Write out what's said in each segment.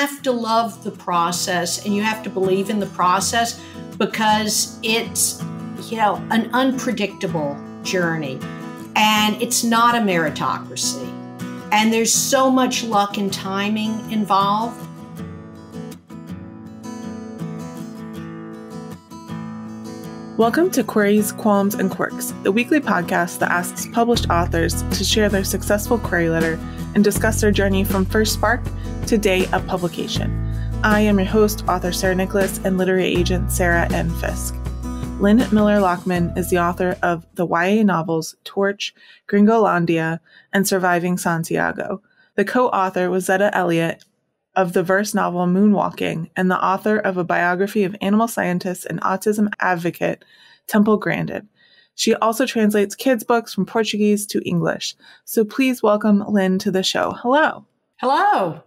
have to love the process and you have to believe in the process because it's, an unpredictable journey and it's not a meritocracy. And there's so much luck and timing involved. Welcome to Queries, Qualms, and Quirks, the weekly podcast that asks published authors to share their successful query letter and discuss their journey from first spark to day of publication. I am your host, author Sarah Nicolas, and literary agent Sarah N. Fisk. Lyn Miller-Lachmann is the author of the YA novels Torch, Gringolandia, and Surviving Santiago. The co-author was Zetta Elliott of the verse novel Moonwalking, and the author of a biography of animal scientist and autism advocate Temple Grandin. She also translates kids' books from Portuguese to English. So please welcome Lyn to the show. Hello. Hello.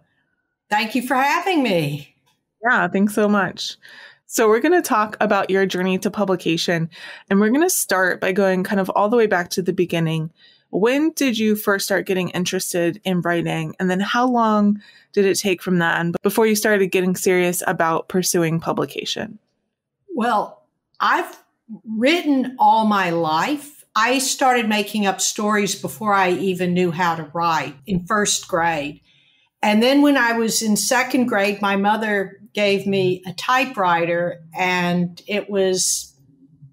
Thank you for having me. Yeah, thanks so much. So we're going to talk about your journey to publication, and we're going to start by going kind of all the way back to the beginning. When did you first start getting interested in writing? And then how long did it take from then before you started getting serious about pursuing publication? Well, I've written all my life. I started making up stories before I even knew how to write in first grade. And then when I was in second grade, my mother gave me a typewriter, and it was,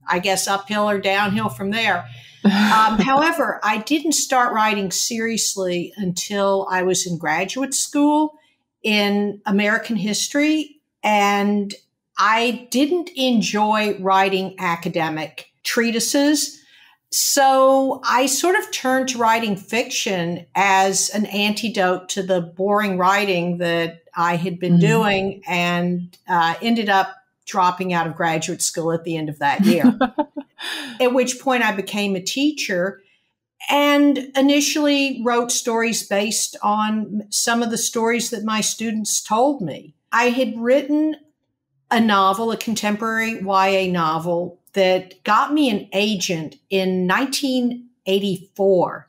I guess, uphill or downhill from there. However, I didn't start writing seriously until I was in graduate school in American history, and I didn't enjoy writing academic treatises. So I sort of turned to writing fiction as an antidote to the boring writing that I had been doing, and ended up dropping out of graduate school at the end of that year. At which point I became a teacher and initially wrote stories based on some of the stories that my students told me. I had written a novel, a contemporary YA novel, that got me an agent in 1984.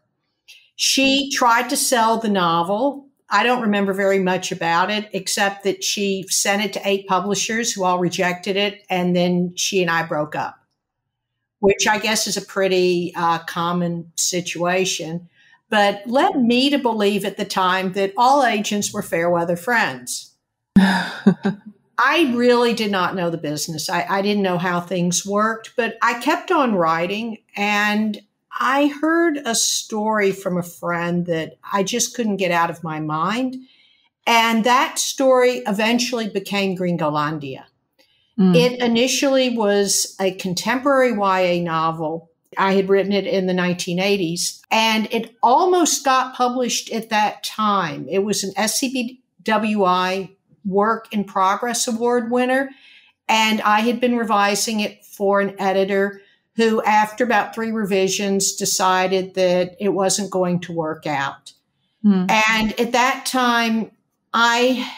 She tried to sell the novel. I don't remember very much about it, except that she sent it to 8 publishers who all rejected it, and then she and I broke up, which I guess is a pretty common situation, but led me to believe at the time that all agents were fair weather friends. I really did not know the business. I didn't know how things worked, but I kept on writing, and I heard a story from a friend that I just couldn't get out of my mind. And that story eventually became Gringolandia. It initially was a contemporary YA novel. I had written it in the 1980s, and it almost got published at that time. It was an SCBWI Work in Progress Award winner, and I had been revising it for an editor who, after about 3 revisions, decided that it wasn't going to work out. And at that time, I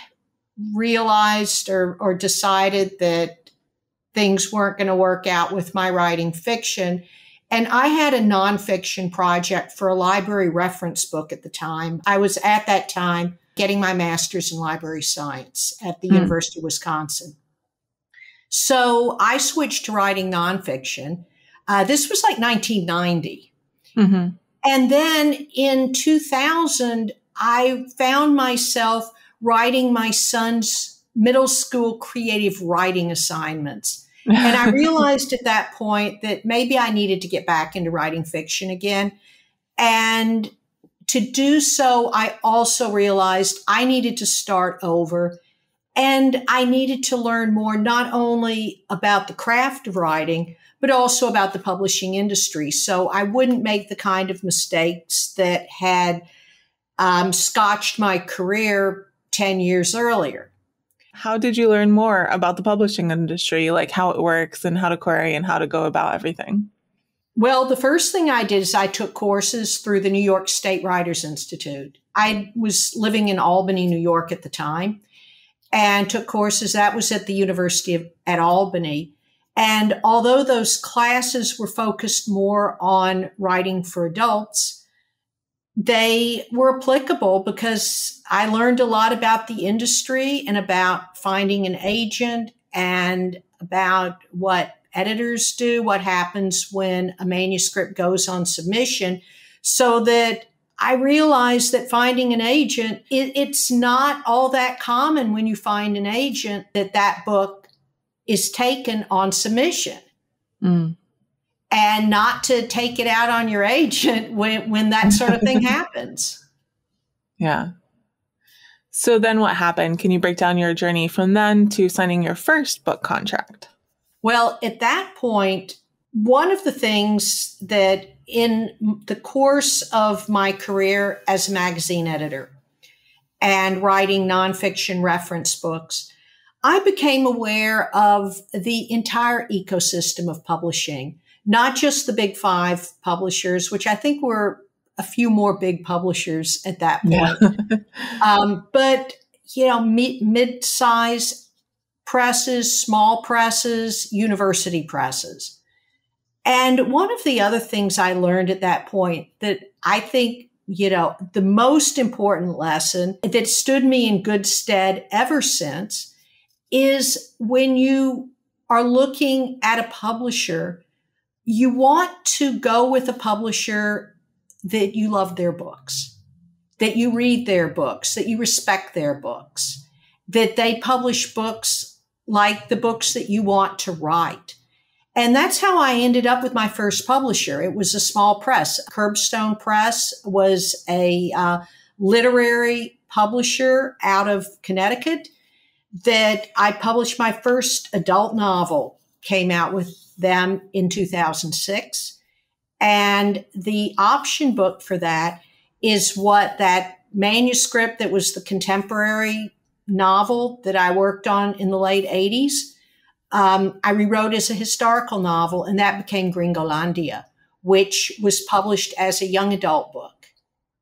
realized or decided that things weren't going to work out with my writing fiction. And I had a nonfiction project for a library reference book at the time. I was at that time getting my master's in library science at the University of Wisconsin. So I switched to writing nonfiction. This was like 1990. And then in 2000, I found myself writing my son's middle school creative writing assignments. And I realized at that point that maybe I needed to get back into writing fiction again. And to do so, I also realized I needed to start over, and I needed to learn more, not only about the craft of writing, but also about the publishing industry. So I wouldn't make the kind of mistakes that had scotched my career 10 years earlier. How did you learn more about the publishing industry, like how it works and how to query and how to go about everything? Well, the first thing I did is I took courses through the New York State Writers Institute. I was living in Albany, New York at the time, and took courses. That was at the University at Albany. And although those classes were focused more on writing for adults, they were applicable because I learned a lot about the industry and about finding an agent and about what editors do, what happens when a manuscript goes on submission, so that I realized that finding an agent, it's not all that common when you find an agent that book is taken on submission. Mm. And not to take it out on your agent when that sort of thing happens. Yeah. So then what happened? Can you break down your journey from then to signing your first book contract? Well, at that point, one of the things that in the course of my career as a magazine editor and writing nonfiction reference books, I became aware of the entire ecosystem of publishing. Not just the big five publishers, which I think were a few more big publishers at that point, but mid-size presses, small presses, university presses. And one of the other things I learned at that point that I think, the most important lesson that stood me in good stead ever since is when you are looking at a publisher, you want to go with a publisher that you love their books, that you read their books, that you respect their books, that they publish books like the books that you want to write. And that's how I ended up with my first publisher. It was a small press. Curbstone Press was a literary publisher out of Connecticut that I published my first adult novel, came out with them in 2006. And the option book for that is what that manuscript that was the contemporary novel that I worked on in the late 80s. I rewrote as a historical novel, and that became Gringolandia, which was published as a young adult book.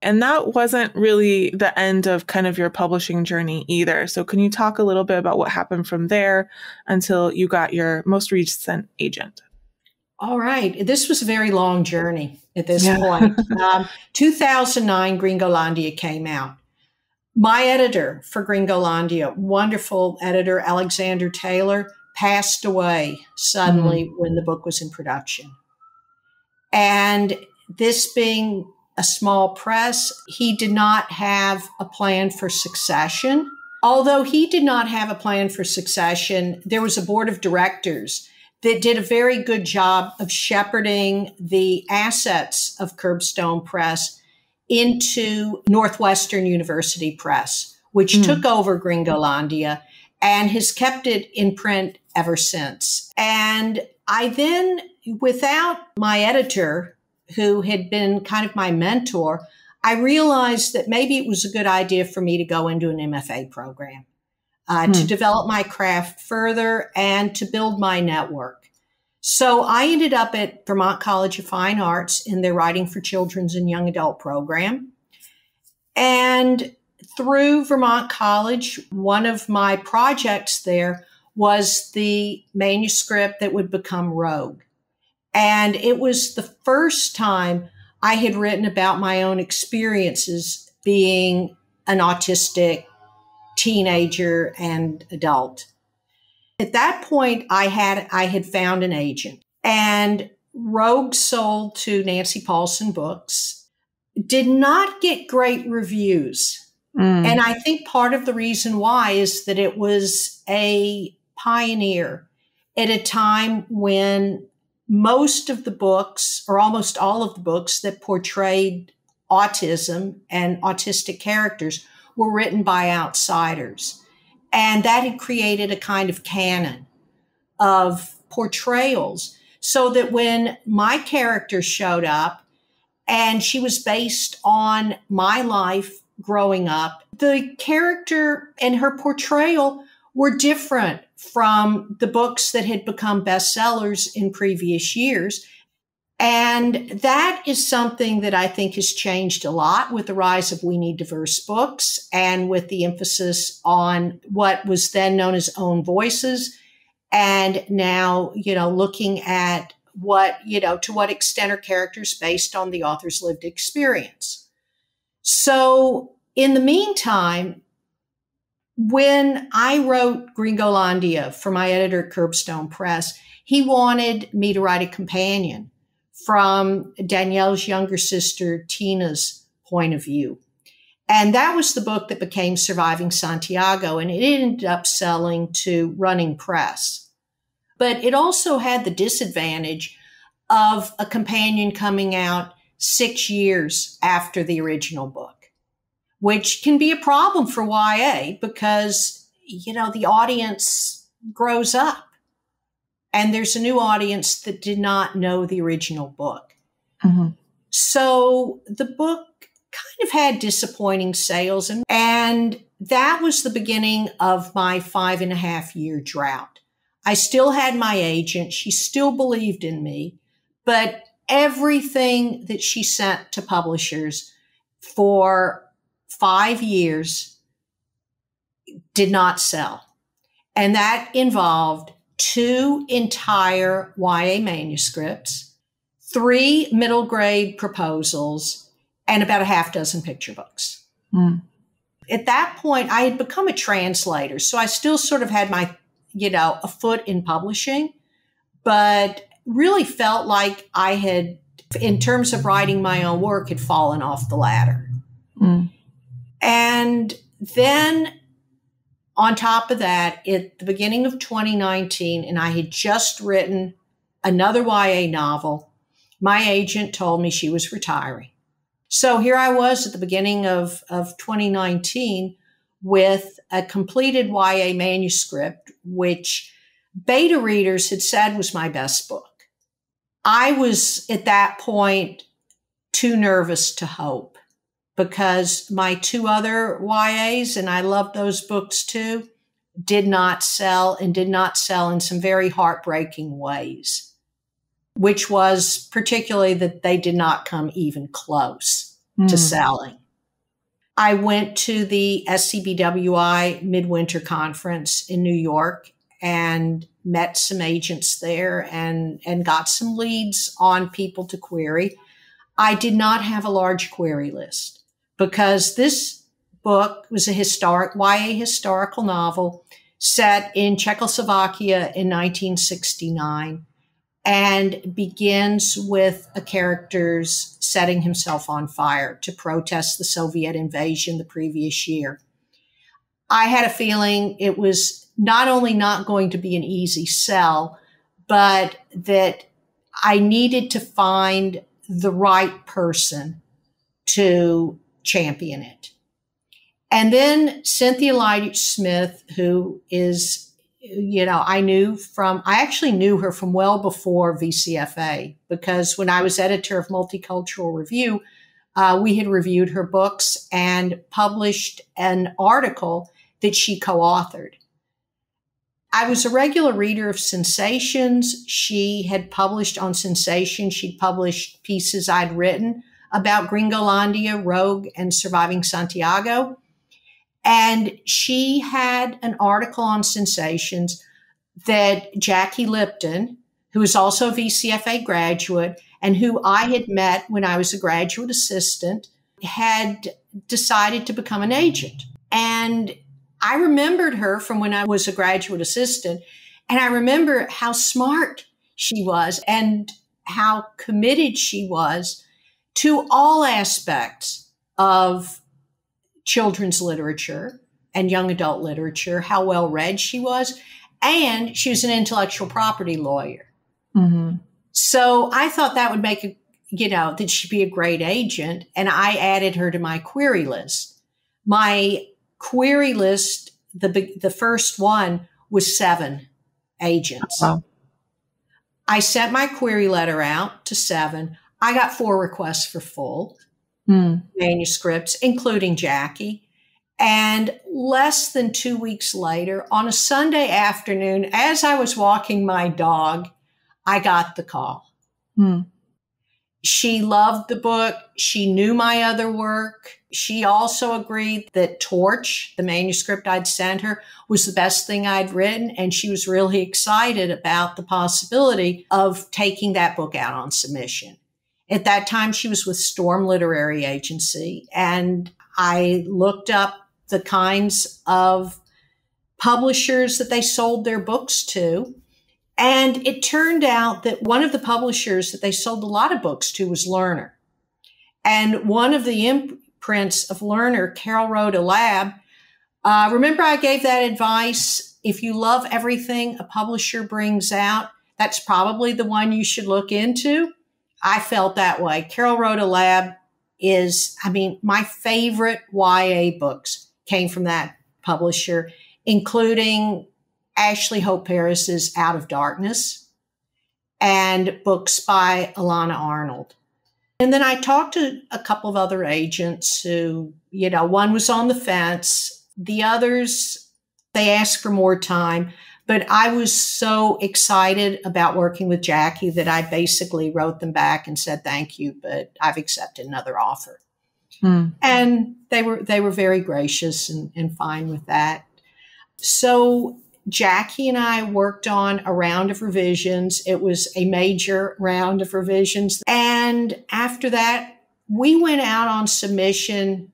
And that wasn't really the end of kind of your publishing journey either. So can you talk a little bit about what happened from there until you got your most recent agent? All right. This was a very long journey at this point. 2009, Gringolandia came out. My editor for Gringolandia, wonderful editor, Alexander Taylor, passed away suddenly when the book was in production. And this being a small press, he did not have a plan for succession. Although he did not have a plan for succession, there was a board of directors that did a very good job of shepherding the assets of Curbstone Press into Northwestern University Press, which took over Gringolandia and has kept it in print ever since. And I then, without my editor, who had been kind of my mentor, I realized that maybe it was a good idea for me to go into an MFA program to develop my craft further and to build my network. So I ended up at Vermont College of Fine Arts in their Writing for Children's and Young Adult program. And through Vermont College, one of my projects there was the manuscript that would become Rogue. And it was the first time I had written about my own experiences being an autistic teenager and adult. At that point, I had found an agent, and Rogue sold to Nancy Paulson Books, did not get great reviews. And I think part of the reason why is that it was a pioneer at a time when most of the books, or almost all of the books that portrayed autism and autistic characters were written by outsiders. And that had created a kind of canon of portrayals, so that when my character showed up and she was based on my life growing up, the character and her portrayal were different from the books that had become bestsellers in previous years. And that is something that I think has changed a lot with the rise of We Need Diverse Books and with the emphasis on what was then known as own voices. And now, looking at what, to what extent are characters based on the author's lived experience. So in the meantime, when I wrote Gringolandia for my editor at Curbstone Press, he wanted me to write a companion from Danielle's younger sister, Tina's point of view. And that was the book that became Surviving Santiago, and it ended up selling to Running Press. But it also had the disadvantage of a companion coming out 6 years after the original book, which can be a problem for YA because, the audience grows up and there's a new audience that did not know the original book. Mm-hmm. So the book kind of had disappointing sales, and that was the beginning of my 5.5-year drought. I still had my agent. She still believed in me, but everything that she sent to publishers for 5 years did not sell. And that involved 2 entire YA manuscripts, 3 middle grade proposals, and about a half dozen picture books. Mm. At that point, I had become a translator. So I still sort of had my, a foot in publishing, but really felt like I had, in terms of writing my own work, had fallen off the ladder. Mm. And then on top of that, at the beginning of 2019, and I had just written another YA novel, my agent told me she was retiring. So here I was at the beginning of 2019 with a completed YA manuscript, which beta readers had said was my best book. I was at that point too nervous to hope because my 2 other YAs, and I love those books too, did not sell in some very heartbreaking ways, which was particularly that they did not come even close to selling. I went to the SCBWI Midwinter Conference in New York and met some agents there and got some leads on people to query. I did not have a large query list because this book was a YA historical novel set in Czechoslovakia in 1969 and begins with a character's setting himself on fire to protest the Soviet invasion the previous year. I had a feeling it was not only not going to be an easy sell, but that I needed to find the right person to champion it. And then Cynthia Leitich-Smith, who is, I actually knew her from well before VCFA, because when I was editor of Multicultural Review, we had reviewed her books and published an article that she co-authored. I was a regular reader of Sensations. She had published on Sensation. She'd published pieces I'd written about Gringolandia, Rogue, and Surviving Santiago. And she had an article on Sensations that Jackie Lipton, who is also a VCFA graduate and who I had met when I was a graduate assistant, had decided to become an agent. And I remembered her from when I was a graduate assistant, and I remember how smart she was and how committed she was to all aspects of children's literature and young adult literature, how well read she was, and she was an intellectual property lawyer. Mm-hmm. So I thought that would make that she'd be a great agent, and I added her to my query list. My query list, the first one, was 7 agents. Wow. I sent my query letter out to 7. I got 4 requests for full manuscripts, including Jackie. And less than 2 weeks later, on a Sunday afternoon, as I was walking my dog, I got the call. She loved the book. She knew my other work. She also agreed that Torch, the manuscript I'd sent her, was the best thing I'd written. And she was really excited about the possibility of taking that book out on submission. At that time, she was with Storm Literary Agency, and I looked up the kinds of publishers that they sold their books to. And it turned out that one of the publishers that they sold a lot of books to was Lerner. And one of the imprints of Lerner, Carol Rhoda Lab, remember I gave that advice, if you love everything a publisher brings out, that's probably the one you should look into. I felt that way. Carol Rhoda Lab is, my favorite YA books came from that publisher, including Ashley Hope Harris's Out of Darkness and books by Alana Arnold. And then I talked to a couple of other agents who, one was on the fence. The others, they asked for more time. But I was so excited about working with Jackie that I basically wrote them back and said, thank you, but I've accepted another offer. And they were very gracious and fine with that. So Jackie and I worked on a round of revisions. It was a major round of revisions. And after that, we went out on submission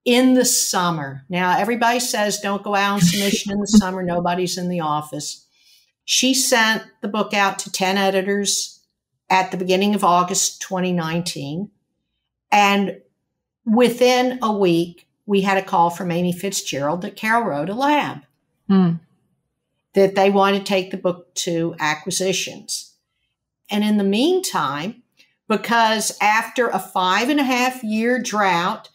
in the summer. Now, everybody says don't go out on submission in the summer. Nobody's in the office. She sent the book out to 10 editors at the beginning of August 2019. And within a week, we had a call from Amy Fitzgerald at Carol Rhoda Lab that they wanted to take the book to acquisitions. And in the meantime, because after a 5.5-year drought,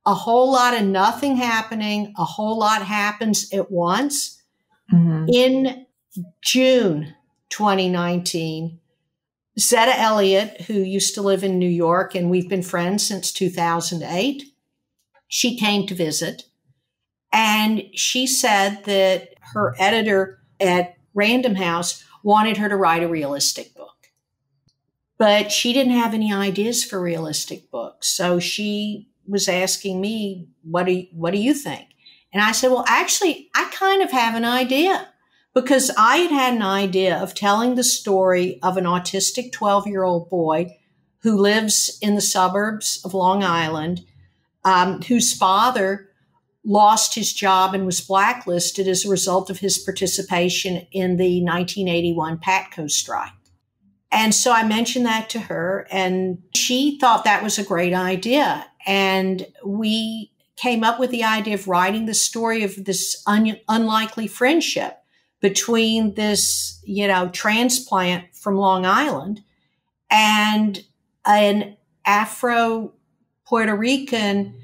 a whole lot of nothing happening, a whole lot happens at once. In June 2019, Zetta Elliott, who used to live in New York, and we've been friends since 2008, she came to visit. And she said that her editor at Random House wanted her to write a realistic book. But she didn't have any ideas for realistic books. So she was asking me, what do you think? And I said, well, actually, I kind of have an idea, because I had an idea of telling the story of an autistic 12-year-old boy who lives in the suburbs of Long Island, whose father lost his job and was blacklisted as a result of his participation in the 1981 PATCO strike. And so I mentioned that to her, and she thought that was a great idea. And we came up with the idea of writing the story of this unlikely friendship between this, transplant from Long Island and an Afro-Puerto Rican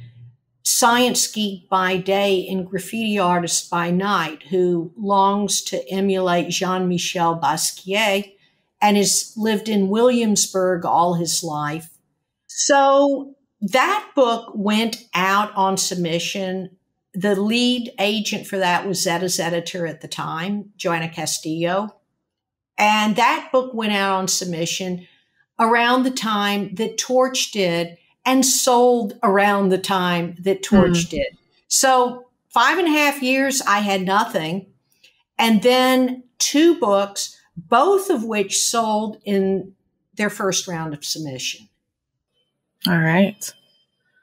science geek by day and graffiti artist by night who longs to emulate Jean-Michel Basquiat and has lived in Williamsburg all his life. So that book went out on submission. The lead agent for that was Zetta's editor at the time, Joanna Castillo. And that book went out on submission around the time that Torch did, and sold around the time that Torch did. So 5.5 years, I had nothing. And then 2 books, both of which sold in their first round of submission. All right.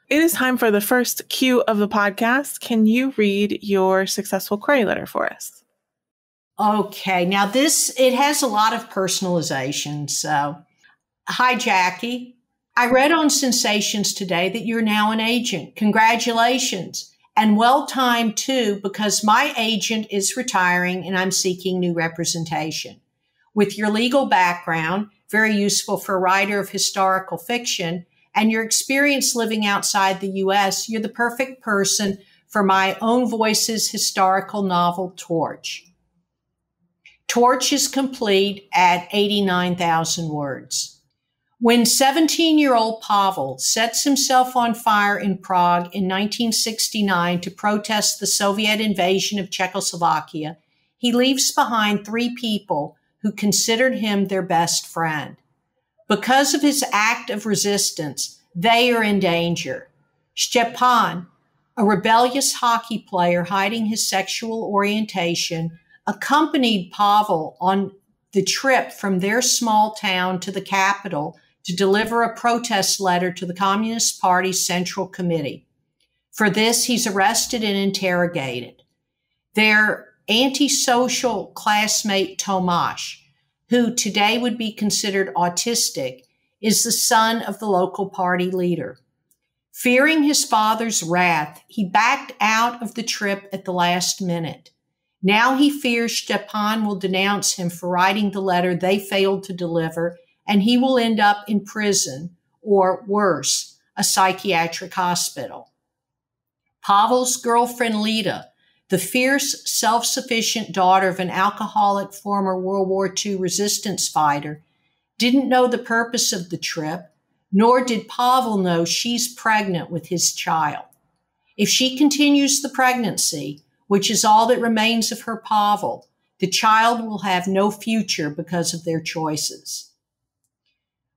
It is time for the first cue of the podcast. Can you read your successful query letter for us? Okay. Now it has a lot of personalization. So, hi, Jackie. I read on Sensations today that you're now an agent. Congratulations. And well-timed too, because my agent is retiring and I'm seeking new representation. With your legal background, very useful for a writer of historical fiction, and your experience living outside the U.S., you're the perfect person for my Own Voices historical novel, Torch. Torch is complete at 89,000 words. When 17-year-old Pavel sets himself on fire in Prague in 1969 to protest the Soviet invasion of Czechoslovakia, he leaves behind 3 people who considered him their best friend. Because of his act of resistance, they are in danger. Stepan, a rebellious hockey player hiding his sexual orientation, accompanied Pavel on the trip from their small town to the capital to deliver a protest letter to the Communist Party's Central Committee. For this, he's arrested and interrogated. Their antisocial classmate Tomasz, who today would be considered autistic, is the son of the local party leader. Fearing his father's wrath, he backed out of the trip at the last minute. Now he fears Stepan will denounce him for writing the letter they failed to deliver, and he will end up in prison, or worse, a psychiatric hospital. Pavel's girlfriend Lida, the fierce, self-sufficient daughter of an alcoholic former World War II resistance fighter, didn't know the purpose of the trip, nor did Pavel know she's pregnant with his child. If she continues the pregnancy, which is all that remains of her Pavel, the child will have no future because of their choices.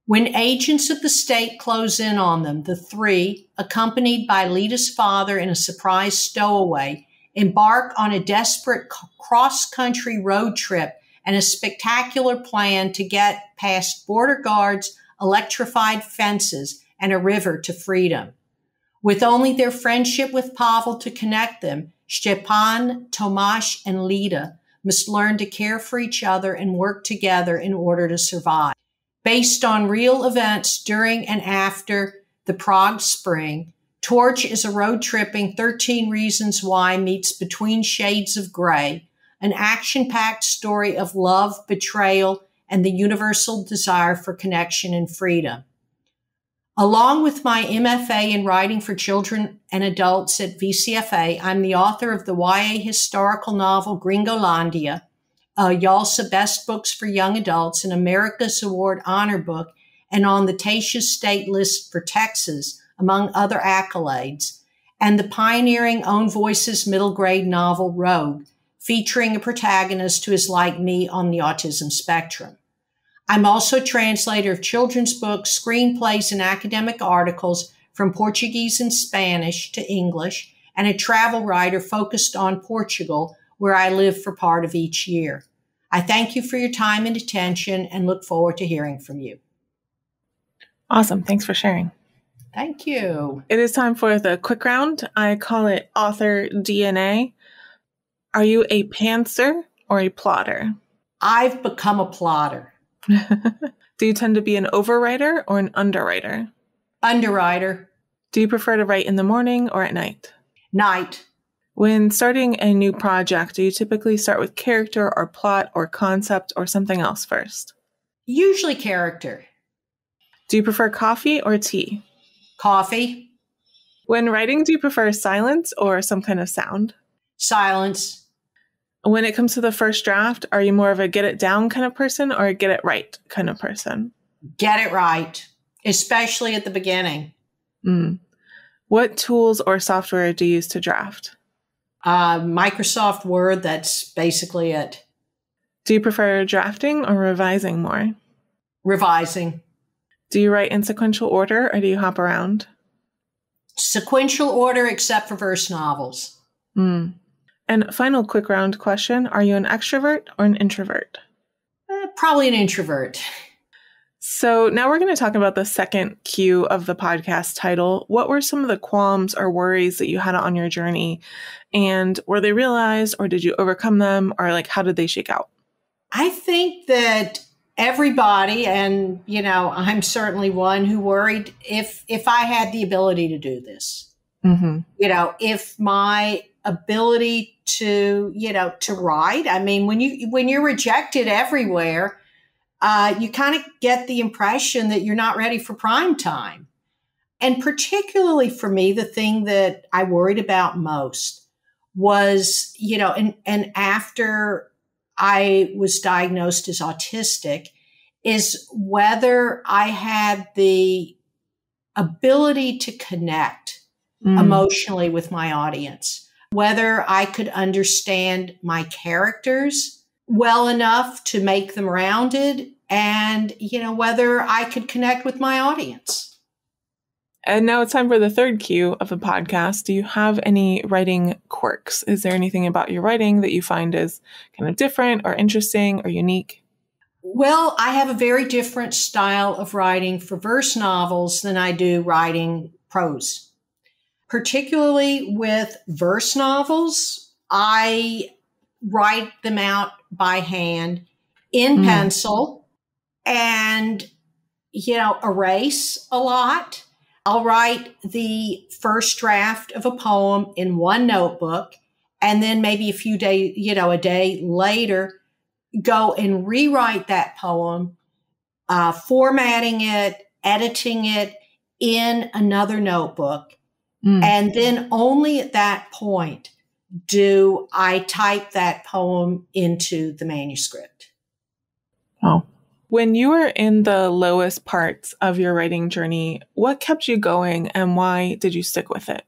When agents of the state close in on them, the three, accompanied by Lida's father in a surprise stowaway, embark on a desperate cross-country road trip and a spectacular plan to get past border guards, electrified fences, and a river to freedom. With only their friendship with Pavel to connect them, Stepan, Tomasz, and Lida must learn to care for each other and work together in order to survive. Based on real events during and after the Prague Spring, Torch is a road-tripping 13 Reasons Why meets Between Shades of Gray, an action-packed story of love, betrayal, and the universal desire for connection and freedom. Along with my MFA in writing for children and adults at VCFA, I'm the author of the YA historical novel Gringolandia, a YALSA Best Books for Young Adults, an America's Award Honor Book, and on the Taysha State List for Texas, among other accolades, and the pioneering Own Voices middle grade novel Rogue, featuring a protagonist who is like me on the autism spectrum. I'm also a translator of children's books, screenplays, and academic articles from Portuguese and Spanish to English, and a travel writer focused on Portugal, where I live for part of each year. I thank you for your time and attention and look forward to hearing from you. Awesome. Thanks for sharing. Thank you. It is time for the quick round. I call it author DNA. Are you a pantser or a plotter? I've become a plotter. Do you tend to be an overwriter or an underwriter? Underwriter. Do you prefer to write in the morning or at night? Night. When starting a new project, do you typically start with character or plot or concept or something else first? Usually character. Do you prefer coffee or tea? Coffee. When writing, do you prefer silence or some kind of sound? Silence. When it comes to the first draft, are you more of a get it down kind of person or a get it right kind of person? Get it right, especially at the beginning. What tools or software do you use to draft? Microsoft Word, that's basically it. Do you prefer drafting or revising more? Revising. Do you write in sequential order or do you hop around? Sequential order except for verse novels. And final quick round question. Are you an extrovert or an introvert? Probably an introvert. So now we're going to talk about the second Q of the podcast title. What were some of the qualms or worries that you had on your journey? And were they realized or did you overcome them? Or how did they shake out? I think that everybody, and, I'm certainly one who worried if I had the ability to do this, if my ability to write, I mean, when you're rejected everywhere, you kind of get the impression that you're not ready for prime time. And particularly for me, the thing that I worried about most was, and after I was diagnosed as autistic, is whether I had the ability to connect emotionally with my audience, whether I could understand my characters well enough to make them rounded, and, whether I could connect with my audience. And now it's time for the third Q of the podcast. Do you have any writing quirks? Is there anything about your writing that you find is kind of different or interesting or unique? Well, I have a very different style of writing for verse novels than I do writing prose. Particularly with verse novels, I write them out by hand in pencil and, erase a lot. I'll write the first draft of a poem in one notebook, and then maybe a day later, go and rewrite that poem, formatting it, editing it in another notebook. And then only at that point do I type that poem into the manuscript. Oh. When you were in the lowest parts of your writing journey, what kept you going and why did you stick with it?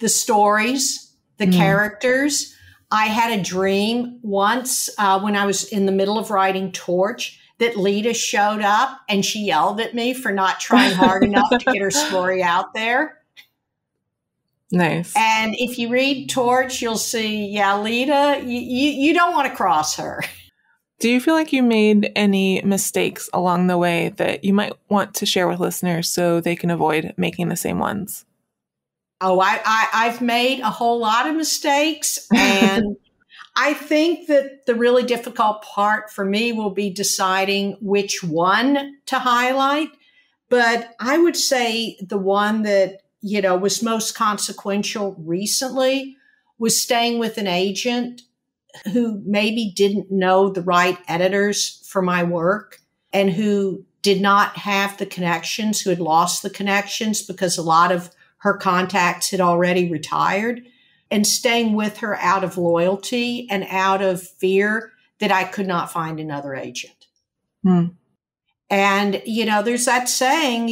The stories, the characters. I had a dream once when I was in the middle of writing Torch that Lita showed up and she yelled at me for not trying hard enough to get her story out there. Nice. And if you read Torch, you'll see, Lita, you don't want to cross her. Do you feel like you made any mistakes along the way that you might want to share with listeners so they can avoid making the same ones? Oh, I've made a whole lot of mistakes. And I think that the really difficult part for me will be deciding which one to highlight. But I would say the one that was most consequential recently was staying with an agent who maybe didn't know the right editors for my work and who did not have the connections, who had lost the connections because a lot of her contacts had already retired, and staying with her out of loyalty and out of fear that I could not find another agent. And, there's that saying,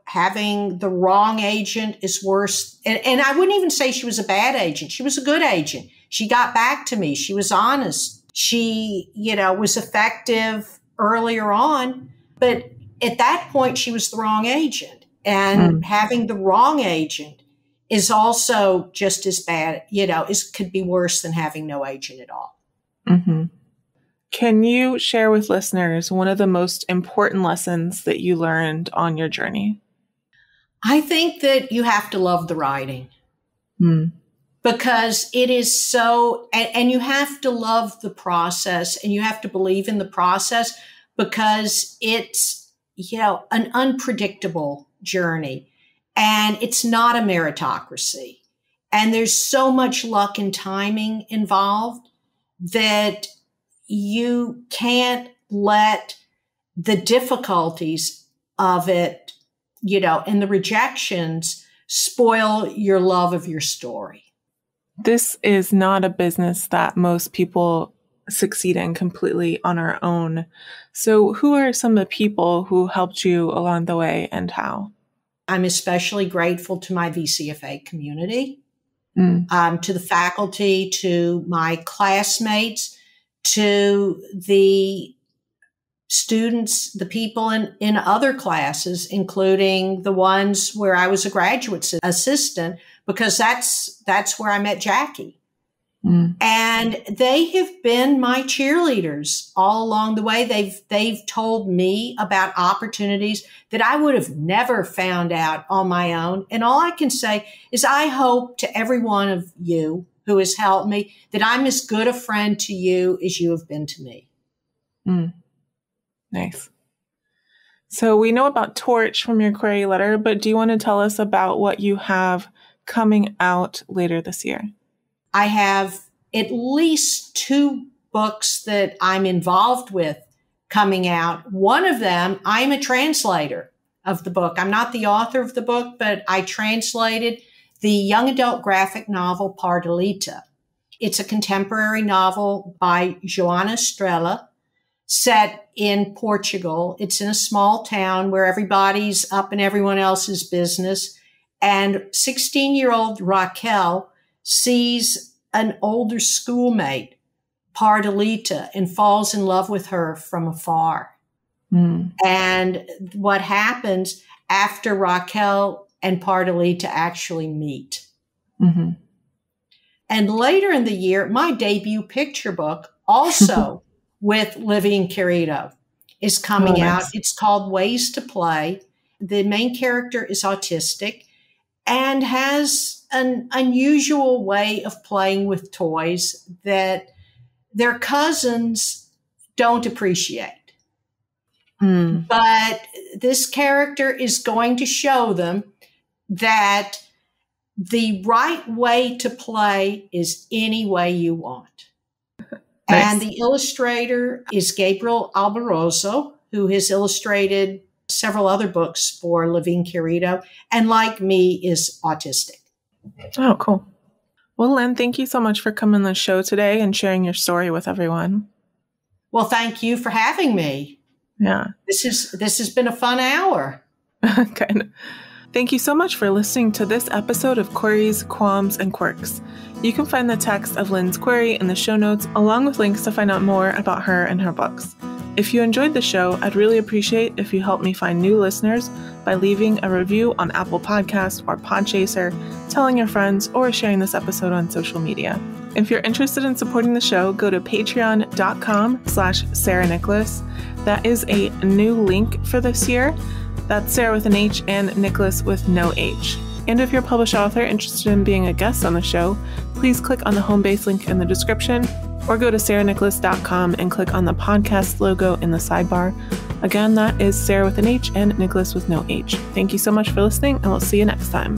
having the wrong agent is worse. And I wouldn't even say she was a bad agent. She was a good agent. She got back to me. She was honest. She, was effective earlier on. But at that point, she was the wrong agent. And having the wrong agent is also just as bad, could be worse than having no agent at all. Can you share with listeners one of the most important lessons that you learned on your journey? I think that you have to love the writing because it is so, and you have to love the process and you have to believe in the process because it's, an unpredictable journey and it's not a meritocracy. And there's so much luck and timing involved that you can't let the difficulties of it, and the rejections spoil your love of your story. This is not a business that most people succeed in completely on our own. So who are some of the people who helped you along the way and how? I'm especially grateful to my VCFA community, to the faculty, to my classmates, to the students, the people in other classes, including the ones where I was a graduate assistant, because that's where I met Jackie. And they have been my cheerleaders all along the way. They've told me about opportunities that I would have never found out on my own. And all I can say is I hope to every one of you who has helped me that I'm as good a friend to you as you have been to me. Nice. So we know about Torch from your query letter, but do you want to tell us about what you have coming out later this year? I have at least 2 books that I'm involved with coming out. One of them, I'm a translator of the book. I'm not the author of the book, but I translated the young adult graphic novel Pardalita. It's a contemporary novel by Joana Estrela set in Portugal. It's in a small town where everybody's up in everyone else's business. And 16-year-old Raquel sees an older schoolmate, Pardalita, and falls in love with her from afar. And what happens after Raquel and Pardalita actually meet. And later in the year, my debut picture book, also with Living Querido is coming out. Nice. It's called Ways to Play. The main character is autistic and has an unusual way of playing with toys that their cousins don't appreciate. But this character is going to show them that the right way to play is any way you want. Nice. And the illustrator is Gabriel Albaroso, who has illustrated several other books for Living Querido, and like me, is autistic. Oh, cool. Well, Lyn, thank you so much for coming on the show today and sharing your story with everyone. Well, thank you for having me. Yeah. This has been a fun hour. Good. Thank you so much for listening to this episode of Queries, Qualms, and Quirks. You can find the text of Lyn's query in the show notes, along with links to find out more about her and her books. If you enjoyed the show, I'd really appreciate if you help me find new listeners by leaving a review on Apple Podcasts or Podchaser, telling your friends, or sharing this episode on social media. If you're interested in supporting the show, go to patreon.com/Sarah Nicolas. That is a new link for this year. That's Sarah with an H and Nicolas with no H. And if you're a published author interested in being a guest on the show, please click on the home base link in the description or go to sarahnicolas.com and click on the podcast logo in the sidebar. Again, that is Sarah with an H and Nicolas with no H. Thank you so much for listening, and we'll see you next time.